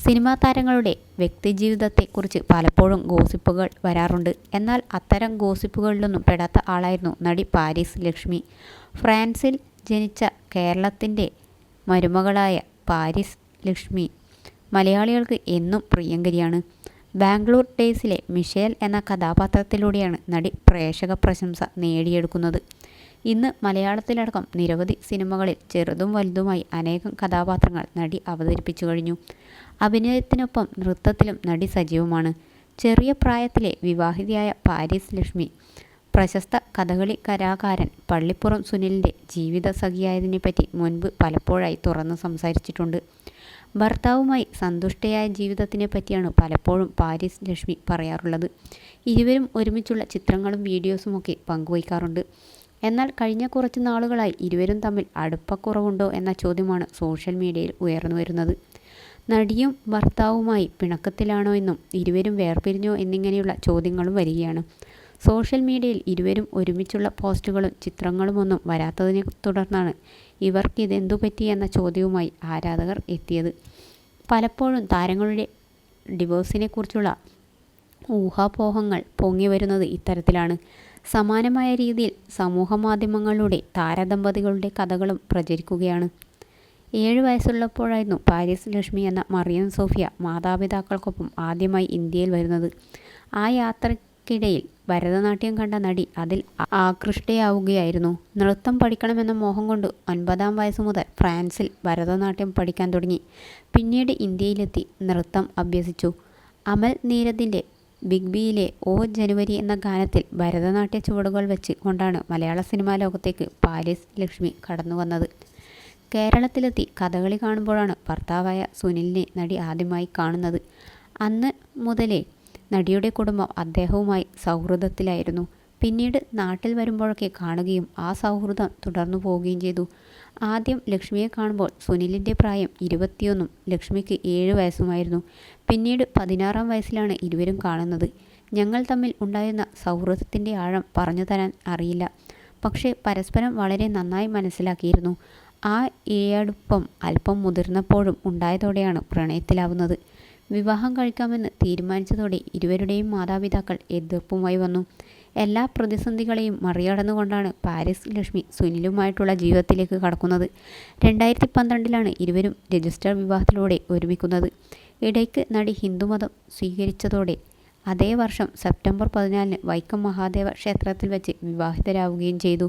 Cinema താരങ്ങളുടെ വ്യക്തിജീവിതത്തെക്കുറിച്ച് പലപ്പോഴും ഗോസിപ്പുകൾ വരാറുണ്ട്. എന്നാൽ അത്തരം ഗോസിപ്പുകളിലൊന്നും പെടാത്ത ആളായിരുന്നു നടി പാരീസ് ലക്ഷ്മി. ഫ്രാൻസിൽ ജനിച്ച കേരളത്തിൻ്റെ മരുമകളായ പാരീസ് ലക്ഷ്മി മലയാളികൾക്ക് എന്നും പ്രിയങ്കരിയാണ്. ബാംഗ്ലൂർ ഡേയ്സിലെ മിഷേൽ എന്ന കഥാപാത്രത്തിലൂടെയാണ് നടി പ്രേക്ഷക പ്രശംസ നേടിയെടുക്കുന്നത്. ഇന്ന് മലയാളത്തിലടക്കം നിരവധി സിനിമകളിൽ ചെറുതും വലുതുമായി അനേകം കഥാപാത്രങ്ങൾ നടി അവതരിപ്പിച്ചു കഴിഞ്ഞു. അഭിനയത്തിനൊപ്പം നൃത്തത്തിലും നടി സജീവമാണ്. ചെറിയ പ്രായത്തിലെ വിവാഹിതയായ പാരീസ് ലക്ഷ്മി പ്രശസ്ത കഥകളി കലാകാരൻ പള്ളിപ്പുറം സുനിലിൻ്റെ ജീവിത സഖിയായതിനെപ്പറ്റി മുൻപ് പലപ്പോഴായി തുറന്നു സംസാരിച്ചിട്ടുണ്ട്. ഭർത്താവുമായി സന്തുഷ്ടയായ ജീവിതത്തിനെ പറ്റിയാണ് പലപ്പോഴും പാരീസ് ലക്ഷ്മി പറയാറുള്ളത്. ഇരുവരും ഒരുമിച്ചുള്ള ചിത്രങ്ങളും വീഡിയോസുമൊക്കെ പങ്കുവയ്ക്കാറുണ്ട്. എന്നാൽ കഴിഞ്ഞ കുറച്ച് നാളുകളായി ഇരുവരും തമ്മിൽ അടുപ്പക്കുറവുണ്ടോ എന്ന ചോദ്യമാണ് സോഷ്യൽ മീഡിയയിൽ ഉയർന്നു വരുന്നത്. നടിയും ഭർത്താവുമായി പിണക്കത്തിലാണോ എന്നും ഇരുവരും വേർപിരിഞ്ഞോ എന്നിങ്ങനെയുള്ള ചോദ്യങ്ങളും വരികയാണ്. സോഷ്യൽ മീഡിയയിൽ ഇരുവരും ഒരുമിച്ചുള്ള പോസ്റ്റുകളും ചിത്രങ്ങളുമൊന്നും വരാത്തതിനെ തുടർന്നാണ് ഇവർക്കിതെന്തു പറ്റി എന്ന ചോദ്യവുമായി ആരാധകർ എത്തിയത്. പലപ്പോഴും താരങ്ങളുടെ ഡിവോഴ്സിനെക്കുറിച്ചുള്ള ഊഹാപോഹങ്ങൾ പൊങ്ങി വരുന്നത് ഇത്തരത്തിലാണ്. സമാനമായ രീതിയിൽ സമൂഹമാധ്യമങ്ങളിലൂടെ താരദമ്പതികളുടെ കഥകളും പ്രചരിക്കുകയാണ്. 7 വയസ്സുള്ളപ്പോഴായിരുന്നു പാരീസ് ലക്ഷ്മി എന്ന മറിയം സോഫിയ മാതാപിതാക്കൾക്കൊപ്പം ആദ്യമായി ഇന്ത്യയിൽ വരുന്നത്. ആ യാത്രക്കിടയിൽ ഭരതനാട്യം കണ്ട നടി അതിൽ ആകൃഷ്ടയാവുകയായിരുന്നു. നൃത്തം പഠിക്കണമെന്ന മോഹം കൊണ്ട് 9-ാം വയസ്സു മുതൽ ഫ്രാൻസിൽ ഭരതനാട്യം പഠിക്കാൻ തുടങ്ങി. പിന്നീട് ഇന്ത്യയിലെത്തി നൃത്തം അഭ്യസിച്ചു. അമൽ നീരദിൻ്റെ ബിഗ് ബിയിലെ ഓ ജനുവരി എന്ന ഗാനത്തിൽ ഭരതനാട്യ ചുവടുകൾ വെച്ച് കൊണ്ടാണ് മലയാള സിനിമാ ലോകത്തേക്ക് പാരീസ് ലക്ഷ്മി കടന്നു വന്നത്. കേരളത്തിലെത്തി കഥകളി കാണുമ്പോഴാണ് ഭർത്താവായ സുനിലിനെ നടി ആദ്യമായി കാണുന്നത്. അന്ന് മുതലേ നടിയുടെ കുടുംബം അദ്ദേഹവുമായി സൗഹൃദത്തിലായിരുന്നു. പിന്നീട് നാട്ടിൽ വരുമ്പോഴൊക്കെ കാണുകയും ആ സൗഹൃദം തുടർന്നു പോവുകയും ചെയ്തു. ആദ്യം ലക്ഷ്മിയെ കാണുമ്പോൾ സുനിലിൻ്റെ പ്രായം 21ഉം ലക്ഷ്മിക്ക് 7 വയസ്സുമായിരുന്നു. പിന്നീട് 16-ാം വയസ്സിലാണ് ഇരുവരും കാണുന്നത്. ഞങ്ങൾ തമ്മിൽ ഉണ്ടായിരുന്ന സൗഹൃദത്തിൻ്റെ ആഴം പറഞ്ഞു തരാൻ അറിയില്ല. പക്ഷേ പരസ്പരം വളരെ നന്നായി മനസ്സിലാക്കിയിരുന്നു. ആ ഇഴയടുപ്പം അല്പം മുതിർന്നപ്പോഴും ഉണ്ടായതോടെയാണ് പ്രണയത്തിലാവുന്നത്. വിവാഹം കഴിക്കാമെന്ന് തീരുമാനിച്ചതോടെ ഇരുവരുടെയും മാതാപിതാക്കൾ എതിർപ്പുമായി വന്നു. എല്ലാ പ്രതിസന്ധികളെയും മറികടന്നുകൊണ്ടാണ് പാരീസ് ലക്ഷ്മി സുനിലുമായിട്ടുള്ള ജീവിതത്തിലേക്ക് കടക്കുന്നത്. 2012-ലാണ് ഇരുവരും രജിസ്റ്റർ വിവാഹത്തിലൂടെ ഒരുമിക്കുന്നത്. ഇടയ്ക്ക് നടി ഹിന്ദുമതം സ്വീകരിച്ചതോടെ അതേ വർഷം സെപ്റ്റംബർ 14-ന് വൈക്കം മഹാദേവ ക്ഷേത്രത്തിൽ വെച്ച് വിവാഹിതരാവുകയും ചെയ്തു.